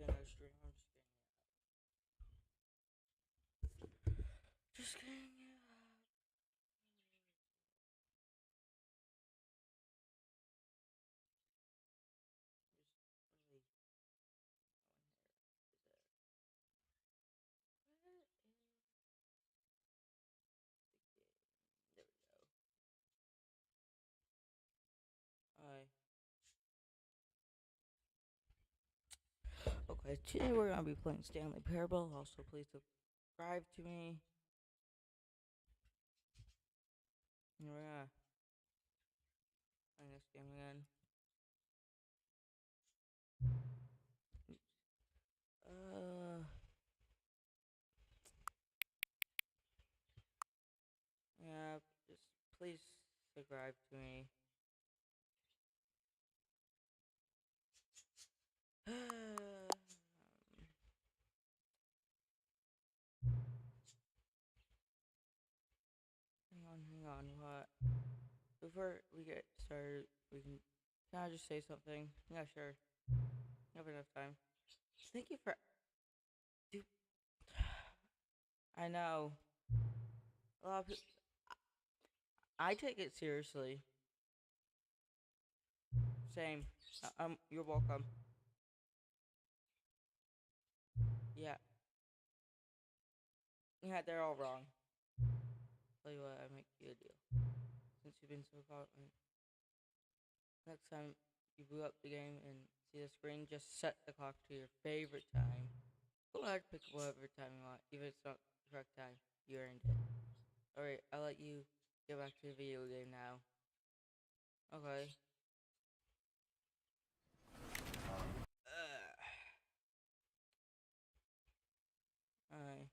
in our stream. I'm just kidding. There we go. Alright. Okay, today we're gonna be playing Stanley Parable. Also, please subscribe to me. And we're gonna play this game again. Yeah, just please subscribe to me. Hang on, what? Before we get started, can I just say something? Yeah, sure. I have enough time. Thank you for, dude. I know. A lot of people, I take it seriously. Same. You're welcome. Yeah. Yeah, they're all wrong. Tell you what, I make you a deal. Since you've been so confident, next time you boot up the game and see the screen, just set the clock to your favorite time. Go ahead, pick whatever time you want, even if it's not the correct time. You earned it. Alright, I'll let you get back to the video game now. Okay. Alright.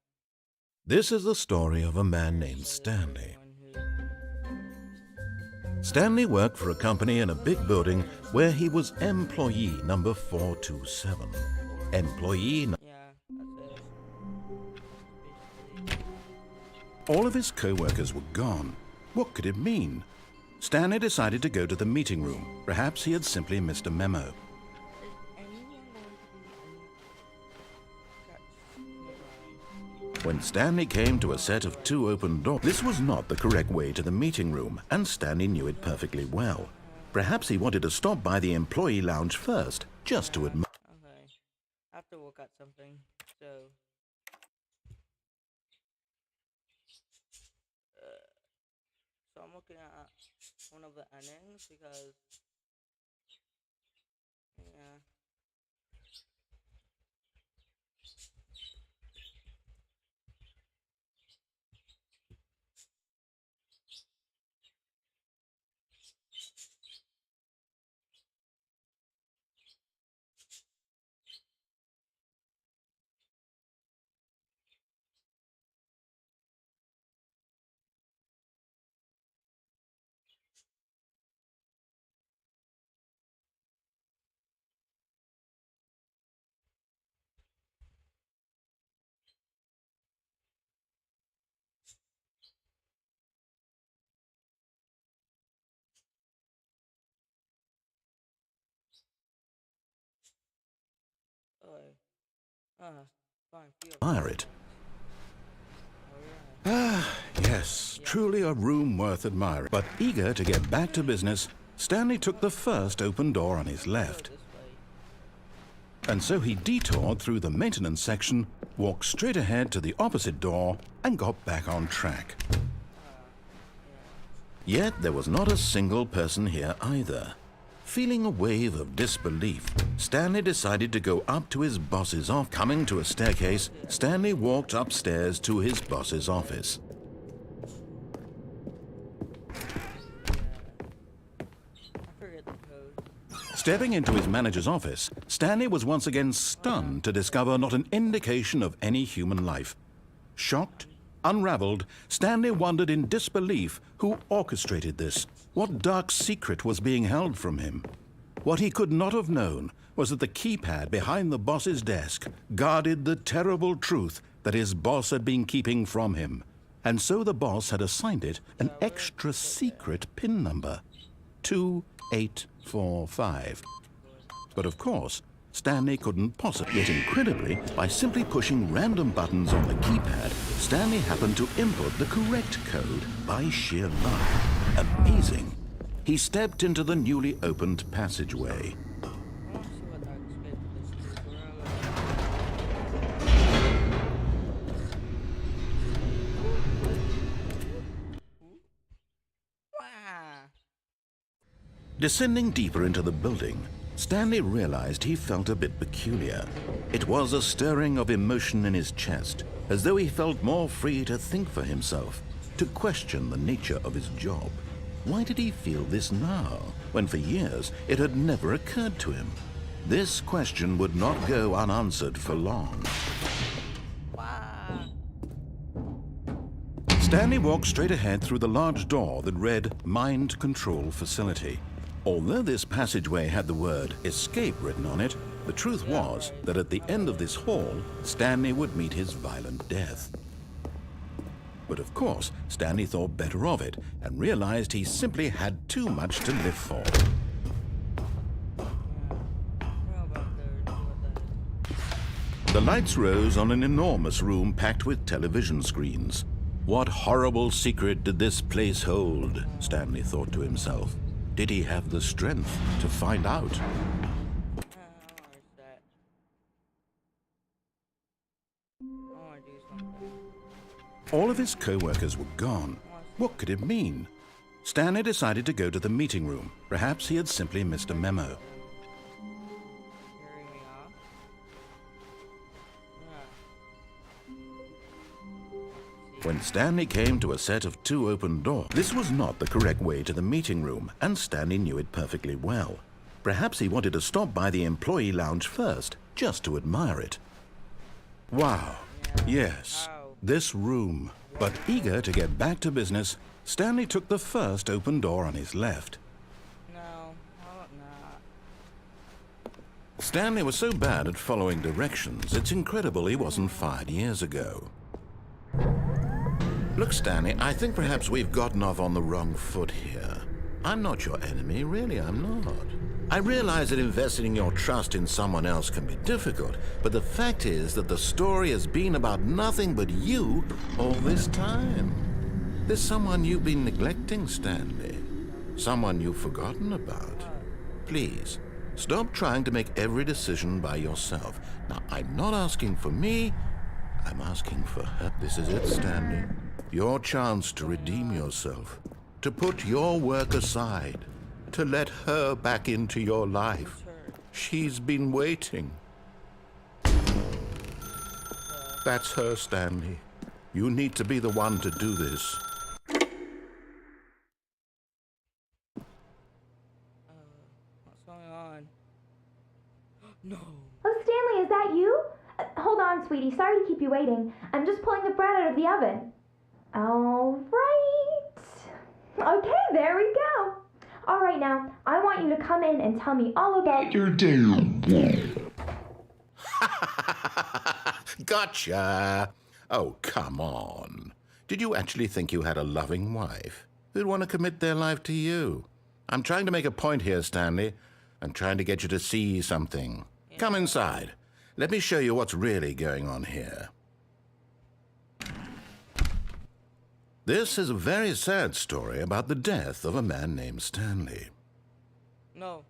This is the story of a man named Stanley. Stanley worked for a company in a big building where he was employee number 427. Employee Yeah, that's it. All of his co-workers were gone. What could it mean? Stanley decided to go to the meeting room. Perhaps he had simply missed a memo. When Stanley came to a set of 2 open doors, this was not the correct way to the meeting room, and Stanley knew it perfectly well. Perhaps he wanted to stop by the employee lounge first, just to admire. Okay. I have to look at something, so... so I'm looking at one of the endings, because... yeah... fine. It. Ah, yes, truly a room worth admiring. But eager to get back to business, Stanley took the first open door on his left. And so he detoured through the maintenance section, walked straight ahead to the opposite door, and got back on track. Yet there was not a single person here either. Feeling a wave of disbelief, Stanley decided to go up to his boss's office. Coming to a staircase, Stanley walked upstairs to his boss's office. Stepping into his manager's office, Stanley was once again stunned to discover not an indication of any human life. Shocked, unraveled, Stanley wondered in disbelief who orchestrated this. What dark secret was being held from him? What he could not have known was that the keypad behind the boss's desk guarded the terrible truth that his boss had been keeping from him. And so the boss had assigned it an extra secret PIN number, 2845. But of course, Stanley couldn't possibly. Yet incredibly, by simply pushing random buttons on the keypad, Stanley happened to input the correct code by sheer luck. Amazing. He stepped into the newly opened passageway. I want to see what that escape is. Wow. Descending deeper into the building, Stanley realized he felt a bit peculiar. It was a stirring of emotion in his chest, as though he felt more free to think for himself, to question the nature of his job. Why did he feel this now, when for years it had never occurred to him? This question would not go unanswered for long. Wow. Stanley walked straight ahead through the large door that read Mind Control Facility. Although this passageway had the word escape written on it, the truth was that at the end of this hall, Stanley would meet his violent death. But of course, Stanley thought better of it and realized he simply had too much to live for. The lights rose on an enormous room packed with television screens. What horrible secret did this place hold? Stanley thought to himself. Did he have the strength to find out? All of his co-workers were gone. What could it mean? Stanley decided to go to the meeting room. Perhaps he had simply missed a memo. When Stanley came to a set of 2 open doors, this was not the correct way to the meeting room, and Stanley knew it perfectly well. Perhaps he wanted to stop by the employee lounge first, just to admire it. Wow, yes, this room. But eager to get back to business, Stanley took the first open door on his left. No, I hope not. Stanley was so bad at following directions, it's incredible he wasn't fired years ago. Look, Stanley, I think perhaps we've gotten off on the wrong foot here. I'm not your enemy, really, I'm not. I realize that investing your trust in someone else can be difficult, but the fact is that the story has been about nothing but you all this time. There's someone you've been neglecting, Stanley. Someone you've forgotten about. Please, stop trying to make every decision by yourself. Now, I'm not asking for me, I'm asking for her. This is it, Stanley. Your chance to redeem yourself, to put your work aside, to let her back into your life. She's been waiting. That's her, Stanley. You need to be the one to do this. What's going on? No. Oh, Stanley, is that you? Hold on, sweetie. Sorry to keep you waiting. I'm just pulling the bread out of the oven. All right. Okay, there we go. All right, now, I want you to come in and tell me all about your day. Gotcha. Oh, come on. Did you actually think you had a loving wife who'd want to commit their life to you? I'm trying to make a point here, Stanley. I'm trying to get you to see something. Come inside. Let me show you what's really going on here. This is a very sad story about the death of a man named Stanley. No.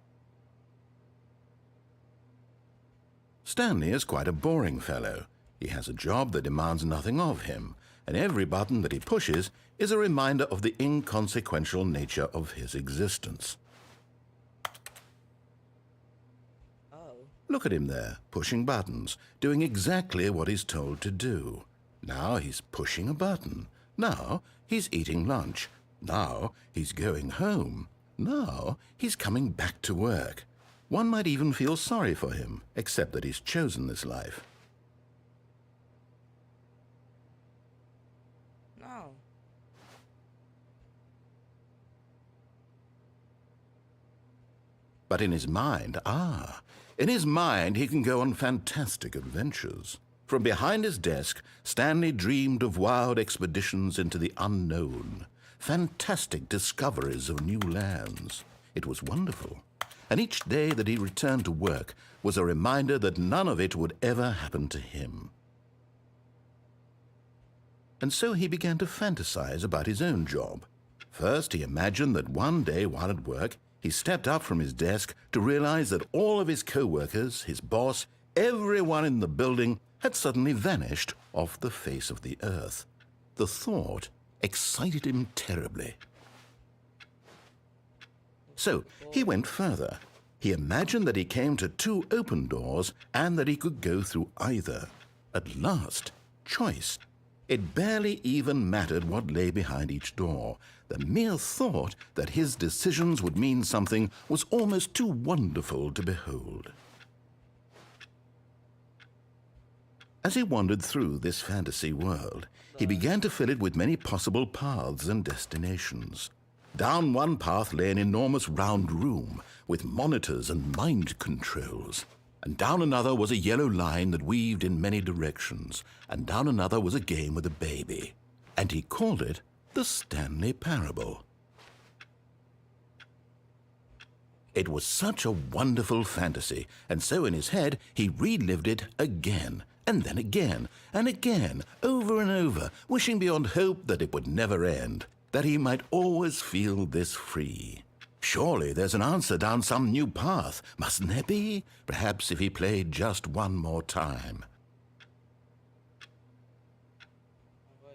Stanley is quite a boring fellow. He has a job that demands nothing of him, and every button that he pushes is a reminder of the inconsequential nature of his existence. Look at him there, pushing buttons, doing exactly what he's told to do. Now he's pushing a button. Now he's eating lunch. Now he's going home. Now he's coming back to work. One might even feel sorry for him, except that he's chosen this life. No. But in his mind, in his mind he can go on fantastic adventures. From behind his desk, Stanley dreamed of wild expeditions into the unknown, fantastic discoveries of new lands. It was wonderful. and each day that he returned to work was a reminder that none of it would ever happen to him. And so he began to fantasize about his own job. First, he imagined that one day while at work, he stepped up from his desk to realize that all of his co-workers, his boss, everyone in the building had suddenly vanished off the face of the earth. The thought excited him terribly. So he went further. He imagined that he came to 2 open doors and that he could go through either. At last, choice. It barely even mattered what lay behind each door. The mere thought that his decisions would mean something was almost too wonderful to behold. As he wandered through this fantasy world, he began to fill it with many possible paths and destinations. Down one path lay an enormous round room with monitors and mind controls. And down another was a yellow line that weaved in many directions, and down another was a game with a baby. And he called it the Stanley Parable. It was such a wonderful fantasy, and so in his head he relived it again, and then again, and again, over and over, wishing beyond hope that it would never end, that he might always feel this free. Surely there's an answer down some new path, mustn't there be? Perhaps if he played just one more time.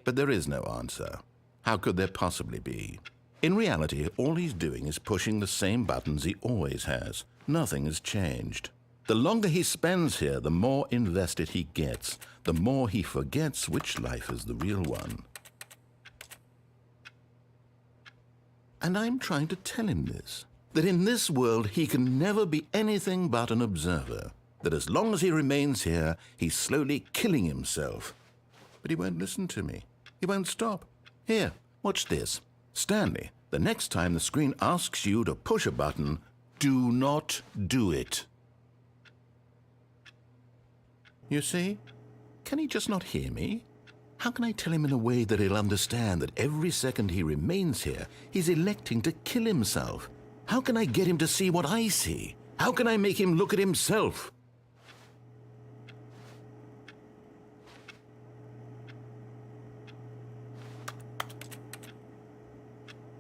But there is no answer. How could there possibly be? In reality, all he's doing is pushing the same buttons he always has. Nothing has changed. The longer he spends here, the more invested he gets, the more he forgets which life is the real one. And I'm trying to tell him this, that in this world he can never be anything but an observer, that as long as he remains here, he's slowly killing himself. But he won't listen to me. He won't stop. Here, watch this. Stanley, the next time the screen asks you to push a button, do not do it. You see? Can he just not hear me? How can I tell him in a way that he'll understand that every second he remains here, he's electing to kill himself? How can I get him to see what I see? How can I make him look at himself?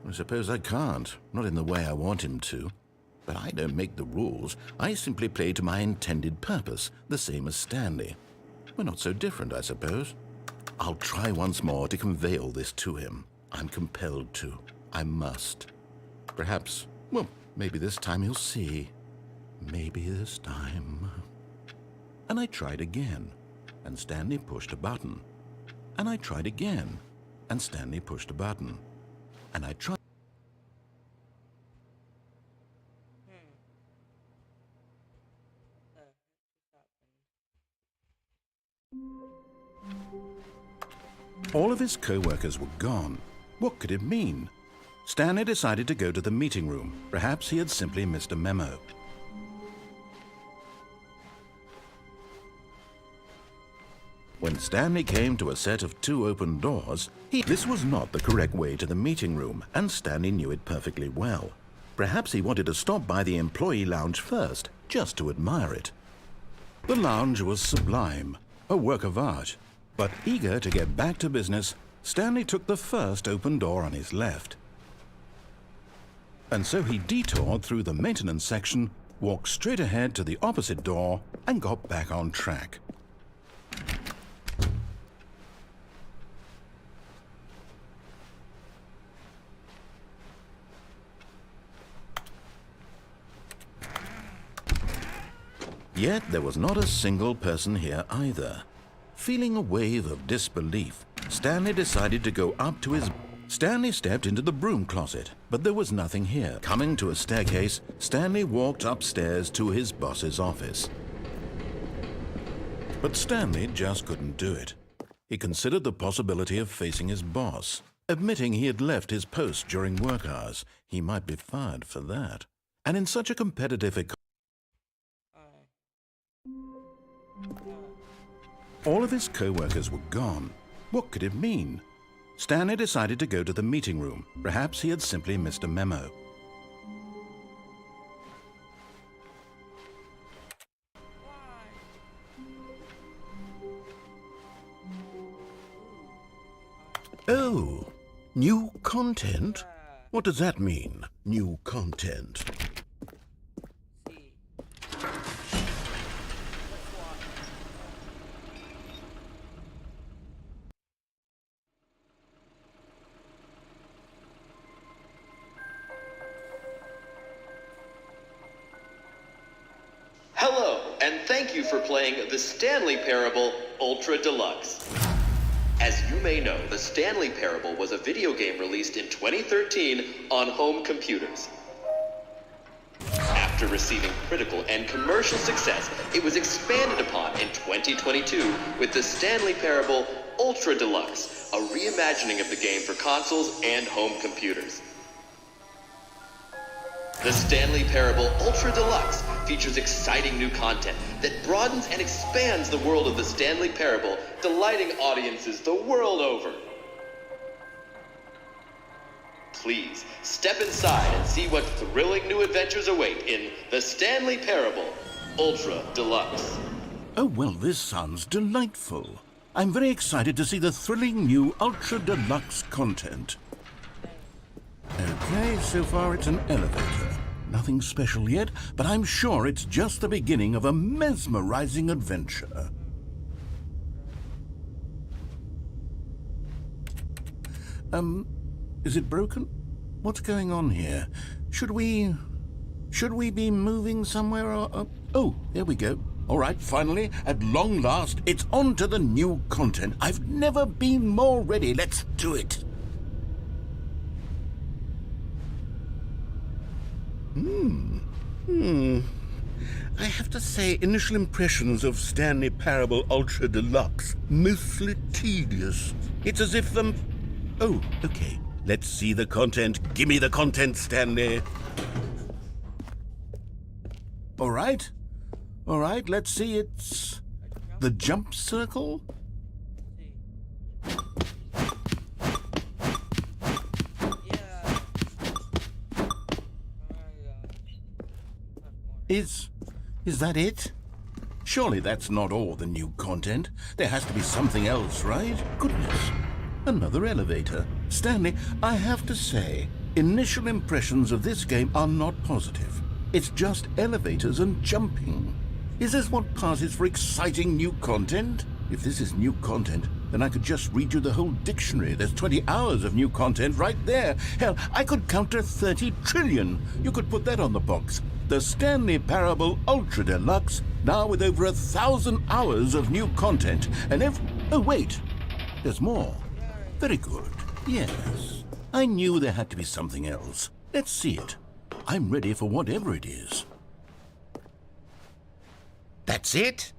I suppose I can't, not in the way I want him to. But I don't make the rules. I simply play to my intended purpose, the same as Stanley. We're not so different, I suppose. I'll try once more to convey all this to him. I'm compelled to. I must. Perhaps, well, maybe this time he'll see. Maybe this time. And I tried again, and Stanley pushed a button. And I tried again, and Stanley pushed a button. And I tried. All of his co-workers were gone. What could it mean? Stanley decided to go to the meeting room. Perhaps he had simply missed a memo. When Stanley came to a set of 2 open doors, this was not the correct way to the meeting room, and Stanley knew it perfectly well. Perhaps he wanted to stop by the employee lounge first, just to admire it. The lounge was sublime, a work of art. But eager to get back to business, Stanley took the first open door on his left. And so he detoured through the maintenance section, walked straight ahead to the opposite door, and got back on track. Yet there was not a single person here either. Feeling a wave of disbelief, Stanley decided to go up to his... Stanley stepped into the broom closet, but there was nothing here. Coming to a staircase, Stanley walked upstairs to his boss's office. But Stanley just couldn't do it. He considered the possibility of facing his boss. Admitting he had left his post during work hours, he might be fired for that. And in such a competitive economy, all of his co-workers were gone. What could it mean? Stanley decided to go to the meeting room. Perhaps he had simply missed a memo. Oh, new content? Yeah. What does that mean, new content? See. Let's watch. Hello, and thank you for playing the Stanley Parable Ultra Deluxe. As you may know, the Stanley Parable was a video game released in 2013 on home computers. After receiving critical and commercial success, it was expanded upon in 2022 with the Stanley Parable Ultra Deluxe, a reimagining of the game for consoles and home computers. The Stanley Parable Ultra Deluxe features exciting new content that broadens and expands the world of the Stanley Parable, delighting audiences the world over. Please, step inside and see what thrilling new adventures await in the Stanley Parable Ultra Deluxe. Oh, well, this sounds delightful. I'm very excited to see the thrilling new Ultra Deluxe content. Okay, so far it's an elevator. Nothing special yet, but I'm sure it's just the beginning of a mesmerizing adventure. Is it broken? What's going on here? Should we be moving somewhere or... Oh, there we go. All right, finally, at long last, it's on to the new content. I've never been more ready. Let's do it. I have to say, initial impressions of Stanley Parable Ultra Deluxe, mostly tedious. It's as if the... Oh, okay. Let's see the content. Give me the content, Stanley. All right, let's see. It's the jump circle. Is that it? Surely that's not all the new content. There has to be something else, right? Goodness. Another elevator. Stanley, I have to say, initial impressions of this game are not positive. It's just elevators and jumping. Is this what passes for exciting new content? If this is new content, then I could just read you the whole dictionary. There's 20 hours of new content right there. Hell, I could count to 30 trillion. You could put that on the box. The Stanley Parable Ultra Deluxe, now with over 1,000 hours of new content. And oh, wait. There's more. Very good. Yes. I knew there had to be something else. Let's see it. I'm ready for whatever it is. That's it?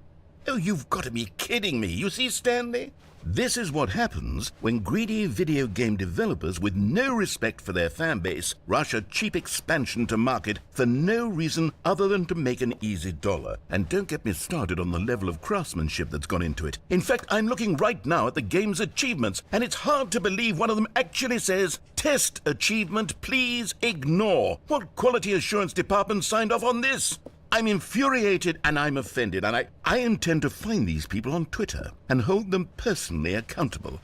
Oh, you've got to be kidding me. You see, Stanley? This is what happens when greedy video game developers with no respect for their fan base rush a cheap expansion to market for no reason other than to make an easy dollar. And don't get me started on the level of craftsmanship that's gone into it. In fact, I'm looking right now at the game's achievements, and it's hard to believe one of them actually says, "Test achievement, please ignore." What quality assurance department signed off on this? I'm infuriated and I'm offended, and I intend to find these people on Twitter and hold them personally accountable.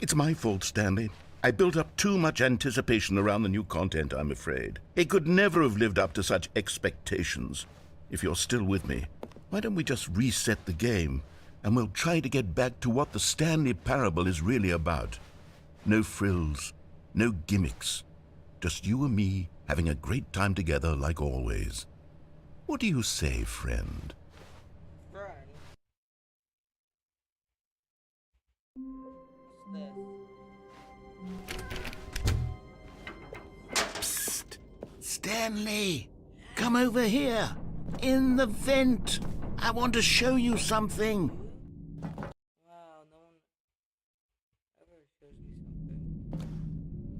It's my fault, Stanley. I built up too much anticipation around the new content, I'm afraid. It could never have lived up to such expectations. If you're still with me, why don't we just reset the game and we'll try to get back to what the Stanley Parable is really about. No frills, no gimmicks. Just you and me having a great time together like always. What do you say, friend? Friend. What's this? Psst! Stanley! Come over here! In the vent! I want to show you something! Wow, no one ever shows me something.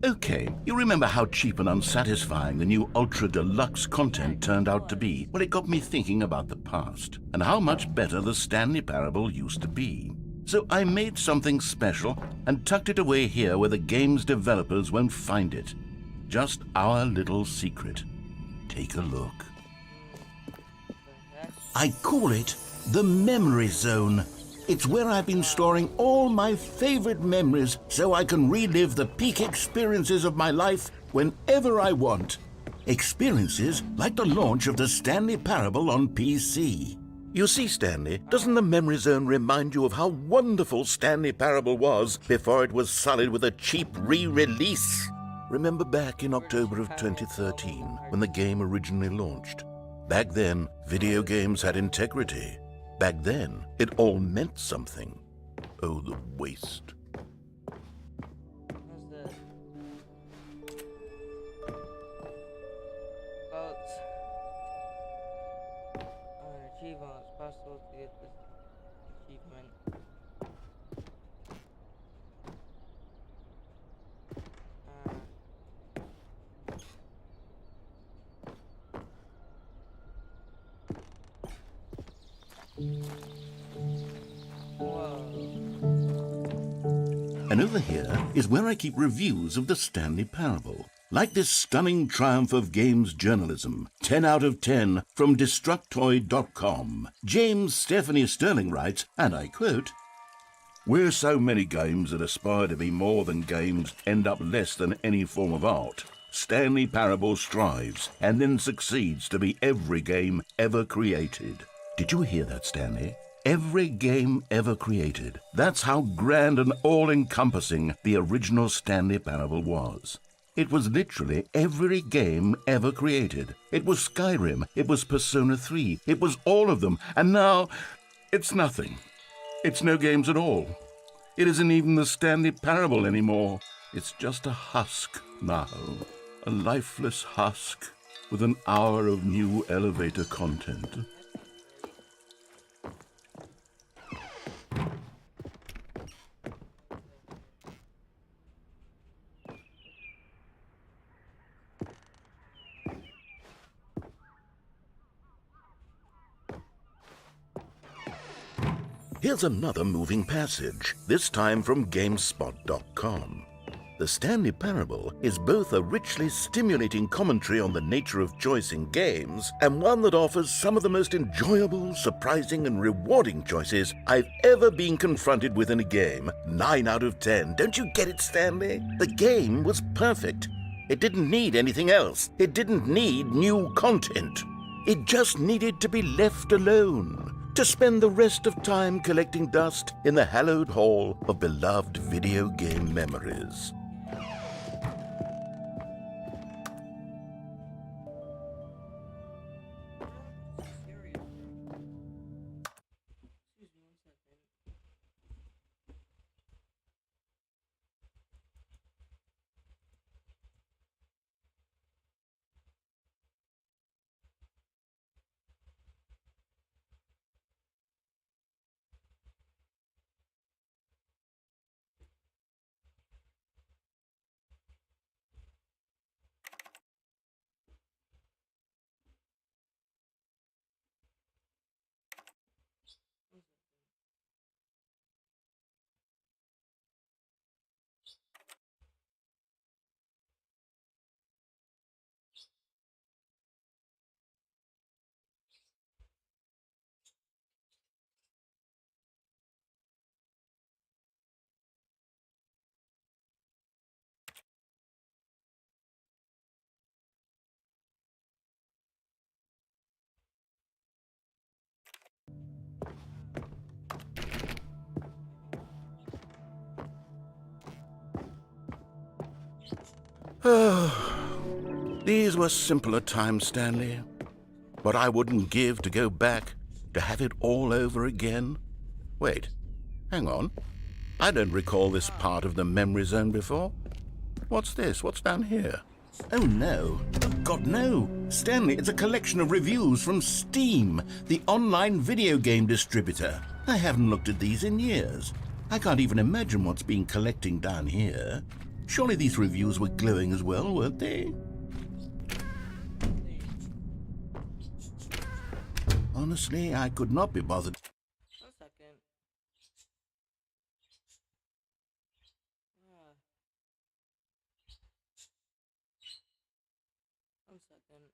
Okay, you remember how cheap and unsatisfying the new Ultra Deluxe content turned out to be? Well, it got me thinking about the past and how much better the Stanley Parable used to be. So I made something special and tucked it away here where the game's developers won't find it. Just our little secret. Take a look. I call it the Memory Zone. It's where I've been storing all my favorite memories so I can relive the peak experiences of my life whenever I want. Experiences like the launch of the Stanley Parable on PC. You see, Stanley, doesn't the memory zone remind you of how wonderful Stanley Parable was before it was sullied with a cheap re-release? Remember back in October of 2013 when the game originally launched? Back then, video games had integrity. Back then, it all meant something. Oh, the waste. What's that? About an achievement. It's possible to get this achievement. Whoa. And over here is where I keep reviews of the Stanley Parable. Like this stunning triumph of games journalism, 10 out of 10 from Destructoid.com. James Stephanie Sterling writes, and I quote, "Where so many games that aspire to be more than games end up less than any form of art, Stanley Parable strives and then succeeds to be every game ever created." Did you hear that, Stanley? Every game ever created. That's how grand and all-encompassing the original Stanley Parable was. It was literally every game ever created. It was Skyrim, it was Persona 3, it was all of them, and now it's nothing. It's no games at all. It isn't even the Stanley Parable anymore. It's just a husk now, a lifeless husk with an hour of new elevator content. Here's another moving passage, this time from GameSpot.com. The Stanley Parable is both a richly stimulating commentary on the nature of choice in games and one that offers some of the most enjoyable, surprising, and rewarding choices I've ever been confronted with in a game. 9 out of 10. Don't you get it, Stanley? The game was perfect. It didn't need anything else. It didn't need new content. It just needed to be left alone, to spend the rest of time collecting dust in the hallowed hall of beloved video game memories. Excuse me 1 second. These were simpler times, Stanley. But I wouldn't give to go back, to have it all over again. Wait, hang on. I don't recall this part of the memory zone before. What's this? What's down here? Oh no. Oh, God, no. Stanley, it's a collection of reviews from Steam, the online video game distributor. I haven't looked at these in years. I can't even imagine what's been collecting down here. Surely these reviews were glowing as well, weren't they? Honestly, I could not be bothered. 1 second. Ah. 1 second.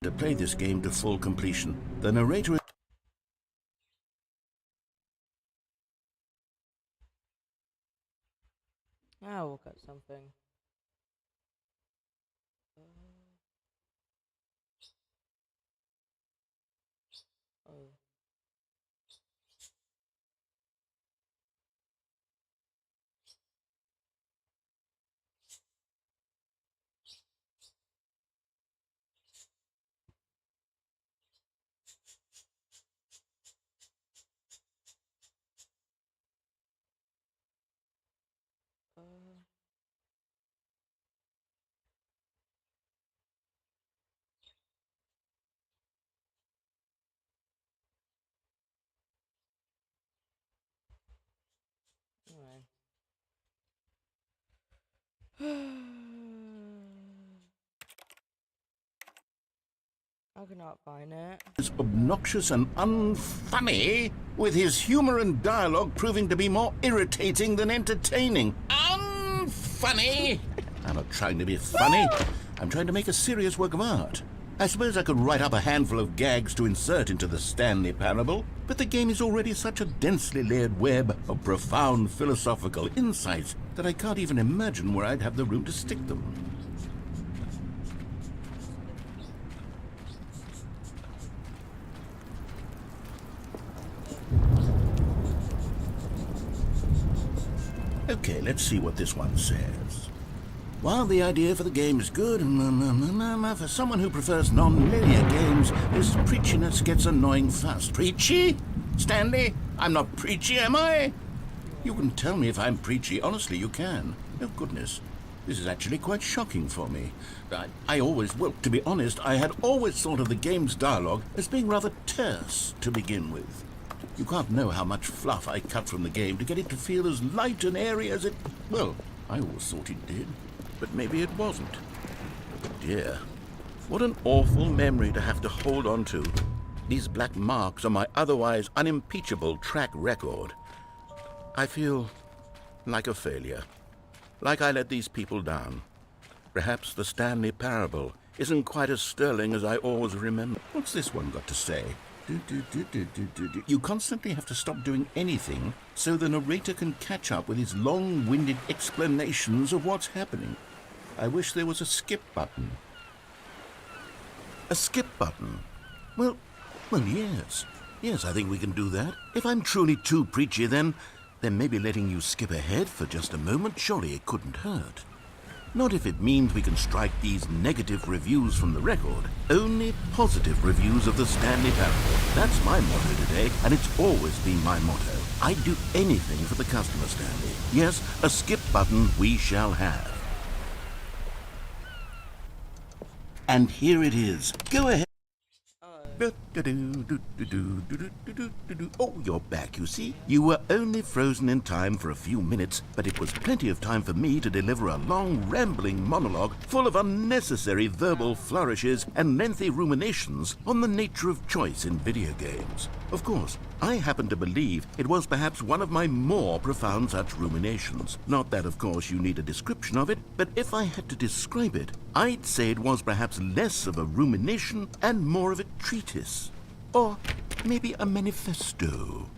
To play this game to full completion, the narrator... Ah, we'll cut something. Oh. Anyway. I cannot find it. ...is obnoxious and unfunny, with his humor and dialogue proving to be more irritating than entertaining. Unfunny! I'm not trying to be funny. I'm trying to make a serious work of art. I suppose I could write up a handful of gags to insert into the Stanley Parable, but the game is already such a densely layered web of profound philosophical insights that I can't even imagine where I'd have the room to stick them. Okay, let's see what this one says. While the idea for the game is good, for someone who prefers non-linear games, this preachiness gets annoying fast. Preachy? Stanley? I'm not preachy, am I? You can tell me if I'm preachy. Honestly, you can. Oh, goodness. This is actually quite shocking for me. Well, to be honest, I had always thought of the game's dialogue as being rather terse to begin with. You can't know how much fluff I cut from the game to get it to feel as light and airy as it... Well, I always thought it did. But maybe it wasn't. Dear, what an awful memory to have to hold on to. These black marks on my otherwise unimpeachable track record. I feel like a failure. Like I let these people down. Perhaps the Stanley Parable isn't quite as sterling as I always remember. What's this one got to say? You constantly have to stop doing anything so the narrator can catch up with his long-winded explanations of what's happening. I wish there was a skip button. A skip button? Well, yes. Yes, I think we can do that. If I'm truly too preachy, then maybe letting you skip ahead for just a moment, surely it couldn't hurt. Not if it means we can strike these negative reviews from the record. Only positive reviews of the Stanley Parable. That's my motto today, and it's always been my motto. I'd do anything for the customer, Stanley. Yes, a skip button we shall have. And here it is. Go ahead. Oh, you're back, you see. You were only frozen in time for a few minutes, but it was plenty of time for me to deliver a long, rambling monologue full of unnecessary verbal flourishes and lengthy ruminations on the nature of choice in video games. Of course, I happen to believe it was perhaps one of my more profound such ruminations. Not that, of course, you need a description of it, but if I had to describe it, I'd say it was perhaps less of a rumination and more of a treatise. Or maybe a manifesto.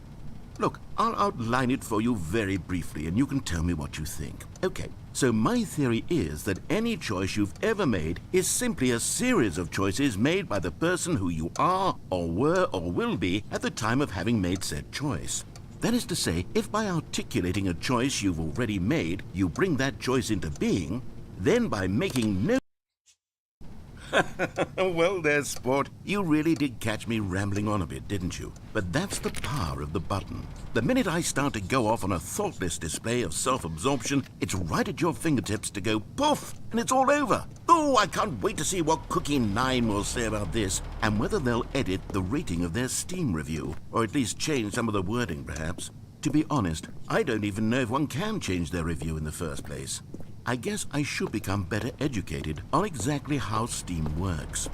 Look, I'll outline it for you very briefly, and you can tell me what you think. Okay, so my theory is that any choice you've ever made is simply a series of choices made by the person who you are, or were, or will be at the time of having made said choice. That is to say, if by articulating a choice you've already made, you bring that choice into being, then by making no... Well, there's sport. You really did catch me rambling on a bit, didn't you? But that's the power of the button. The minute I start to go off on a thoughtless display of self-absorption, it's right at your fingertips to go poof, and it's all over. Oh, I can't wait to see what Cookie 9 will say about this, and whether they'll edit the rating of their Steam review, or at least change some of the wording, perhaps. To be honest, I don't even know if one can change their review in the first place. I guess I should become better educated on exactly how Steam works.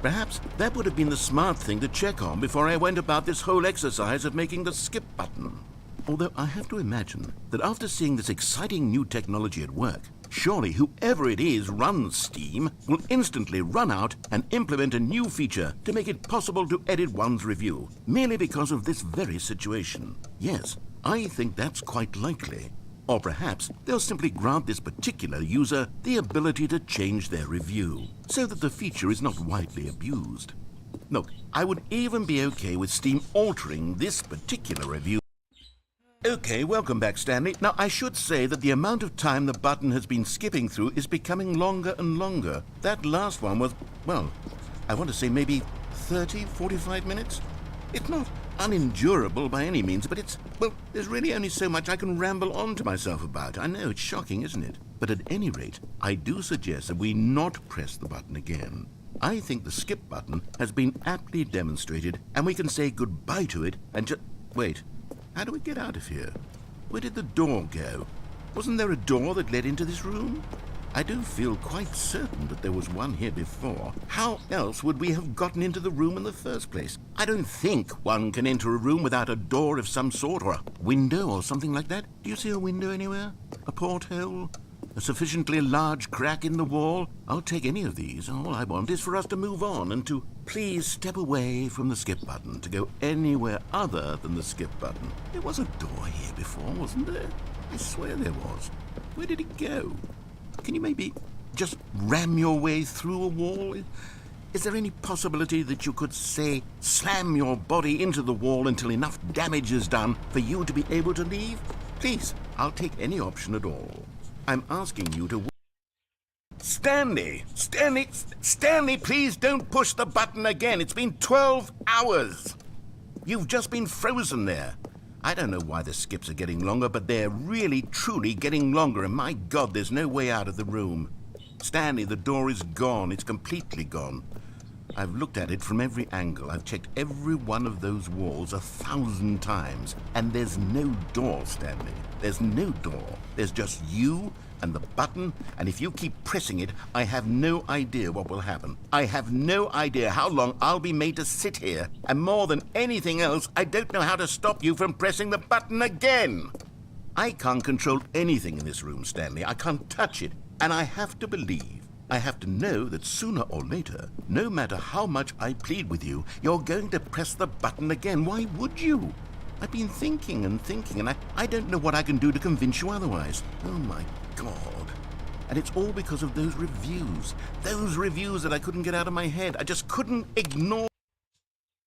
Perhaps that would have been the smart thing to check on before I went about this whole exercise of making the skip button. Although I have to imagine that after seeing this exciting new technology at work, Surely whoever it is runs Steam will instantly run out and implement a new feature to make it possible to edit one's review, merely because of this very situation. Yes, I think that's quite likely. Or perhaps they'll simply grant this particular user the ability to change their review, so that the feature is not widely abused. Look, I would even be okay with Steam altering this particular review. Okay, welcome back, Stanley. Now, I should say that the amount of time the button has been skipping through is becoming longer and longer. That last one was, well, I want to say maybe 30, 45 minutes? It's not unendurable by any means, but well, there's really only so much I can ramble on to myself about. I know, it's shocking, isn't it? But at any rate, I do suggest that we not press the button again. I think the skip button has been aptly demonstrated, and we can say goodbye to it and just... Wait, how do we get out of here? Where did the door go? Wasn't there a door that led into this room? I do feel quite certain that there was one here before. How else would we have gotten into the room in the first place? I don't think one can enter a room without a door of some sort, or a window or something like that. Do you see a window anywhere? A porthole? A sufficiently large crack in the wall? I'll take any of these. All I want is for us to move on and to please step away from the skip button, to go anywhere other than the skip button. There was a door here before, wasn't there? I swear there was. Where did it go? Can you maybe just ram your way through a wall? Is there any possibility that you could, say, slam your body into the wall until enough damage is done for you to be able to leave? Please, I'll take any option at all. I'm asking you to... Stanley, please don't push the button again. It's been 12 hours. You've just been frozen there. I don't know why the skips are getting longer, but they're really, truly getting longer, and my God, there's no way out of the room. Stanley, the door is gone. It's completely gone. I've looked at it from every angle. I've checked every one of those walls 1,000 times, and there's no door, Stanley. There's no door. There's just you and the button, and if you keep pressing it, I have no idea what will happen. I have no idea how long I'll be made to sit here, and more than anything else, I don't know how to stop you from pressing the button again. I can't control anything in this room, Stanley. I can't touch it, and I have to believe, I have to know that sooner or later, no matter how much I plead with you, you're going to press the button again. Why would you? I've been thinking and thinking, and I don't know what I can do to convince you otherwise. Oh, my God. And it's all because of those reviews that I couldn't get out of my head. I just couldn't ignore.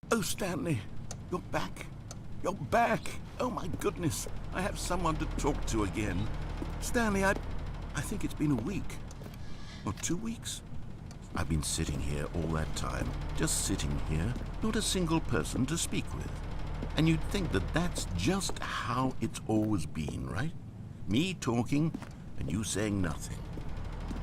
Oh, Stanley, you're back. You're back. Oh, my goodness. I have someone to talk to again. Stanley, I think it's been a week. Or 2 weeks. I've been sitting here all that time. Just sitting here. Not a single person to speak with. And you'd think that that's just how it's always been, right? Me talking and you saying nothing.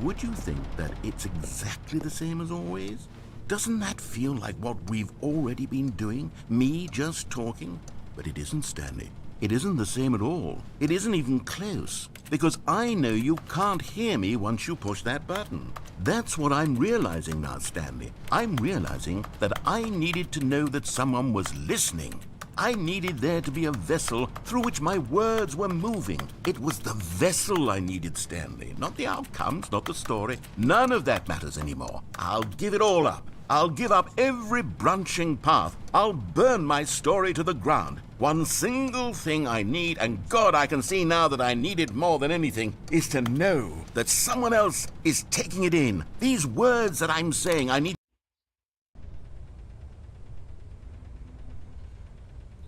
Would you think that it's exactly the same as always? Doesn't that feel like what we've already been doing? Me just talking? But it isn't, Stanley. It isn't the same at all. It isn't even close. Because I know you can't hear me once you push that button. That's what I'm realizing now, Stanley. I'm realizing that I needed to know that someone was listening. I needed there to be a vessel through which my words were moving. It was the vessel I needed, Stanley. Not the outcomes, not the story. None of that matters anymore. I'll give it all up. I'll give up every branching path. I'll burn my story to the ground. One single thing I need, and God, I can see now that I need it more than anything, is to know that someone else is taking it in. These words that I'm saying, I need...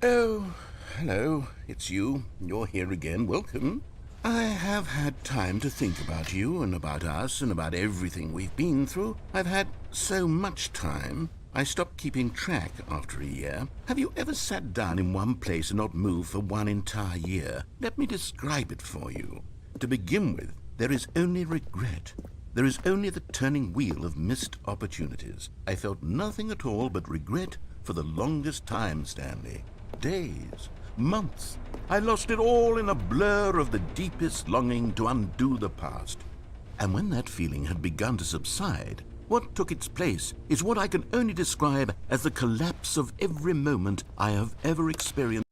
Oh, hello, it's you. You're here again. Welcome. I have had time to think about you and about us and about everything we've been through. I've had so much time. I stopped keeping track after a year. Have you ever sat down in one place and not moved for one entire year? Let me describe it for you. To begin with, there is only regret. There is only the turning wheel of missed opportunities. I felt nothing at all but regret for the longest time, Stanley. Days, months. I lost it all in a blur of the deepest longing to undo the past. And when that feeling had begun to subside, what took its place is what I can only describe as the collapse of every moment I have ever experienced.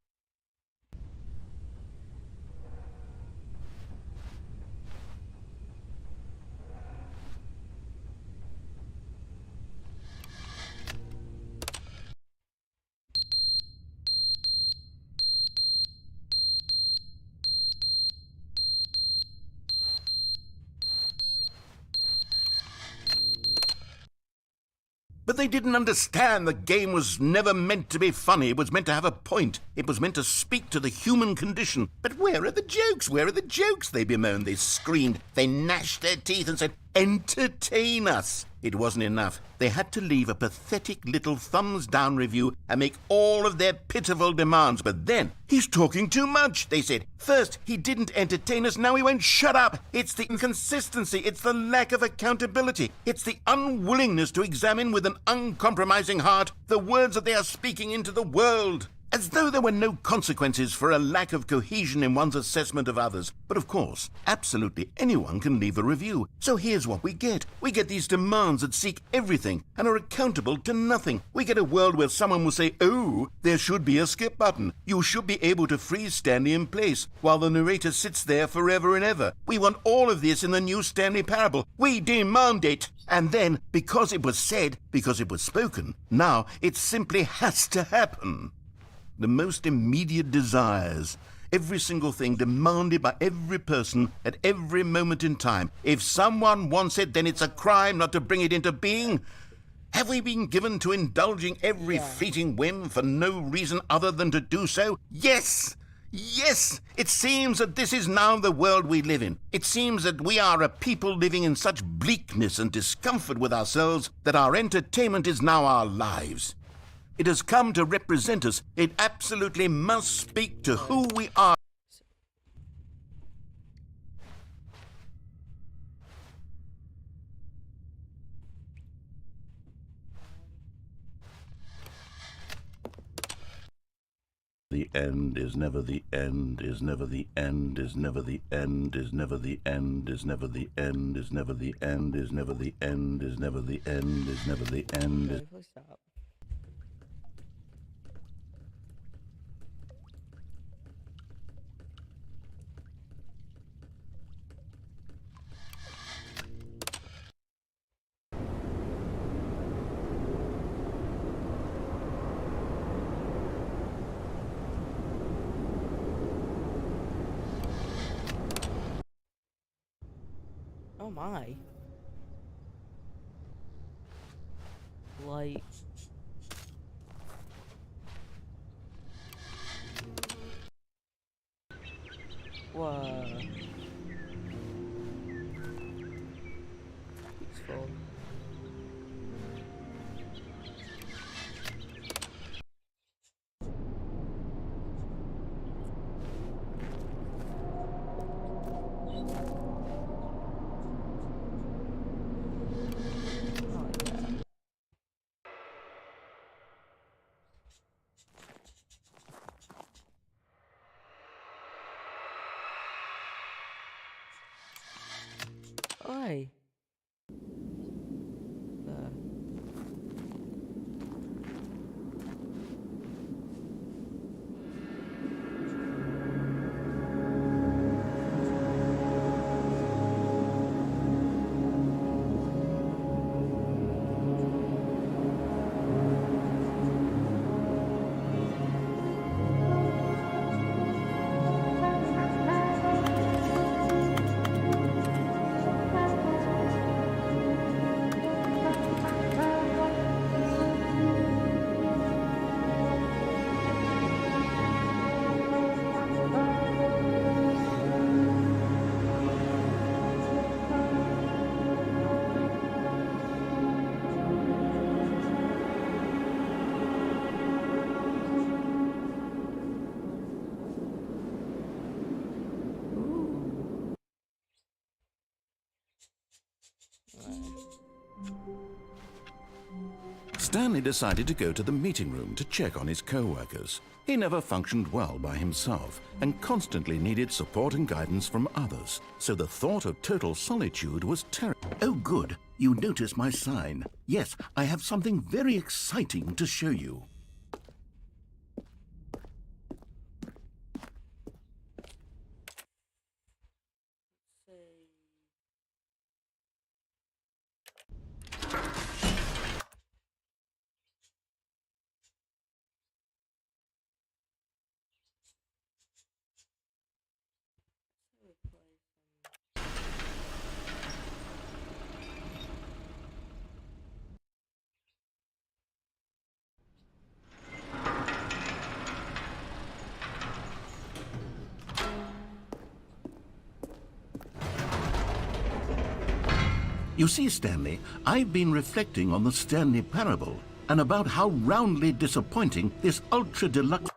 But they didn't understand the game was never meant to be funny. It was meant to have a point. It was meant to speak to the human condition. But where are the jokes? Where are the jokes? They bemoaned, they screamed, they gnashed their teeth and said, entertain us. It wasn't enough. They had to leave a pathetic little thumbs-down review and make all of their pitiful demands. But then, he's talking too much, they said. First, he didn't entertain us, now he won't shut up. It's the inconsistency, it's the lack of accountability, it's the unwillingness to examine with an uncompromising heart the words that they are speaking into the world. As though there were no consequences for a lack of cohesion in one's assessment of others. But of course, absolutely anyone can leave a review. So here's what we get. We get these demands that seek everything and are accountable to nothing. We get a world where someone will say, oh, there should be a skip button. You should be able to freeze Stanley in place while the narrator sits there forever and ever. We want all of this in the new Stanley Parable. We demand it. And then, because it was said, because it was spoken, now it simply has to happen. The most immediate desires, every single thing demanded by every person at every moment in time. If someone wants it, then it's a crime not to bring it into being. Have we been given to indulging every fleeting whim for no reason other than to do so? Yes! Yes! It seems that this is now the world we live in. It seems that we are a people living in such bleakness and discomfort with ourselves that our entertainment is now our lives. It has come to represent us. It absolutely must speak to who we are. The end is never the end, is never the end, is never the end, is never the end, is never the end, is never the end, is never the end, is never the end, is never the end. Stop. Oh my. Like... Whoa. Peaceful. Oi. Stanley decided to go to the meeting room to check on his co-workers. He never functioned well by himself and constantly needed support and guidance from others. So the thought of total solitude was terrible. Oh good, you notice my sign. Yes, I have something very exciting to show you. You see, Stanley, I've been reflecting on the Stanley Parable and about how roundly disappointing this ultra deluxe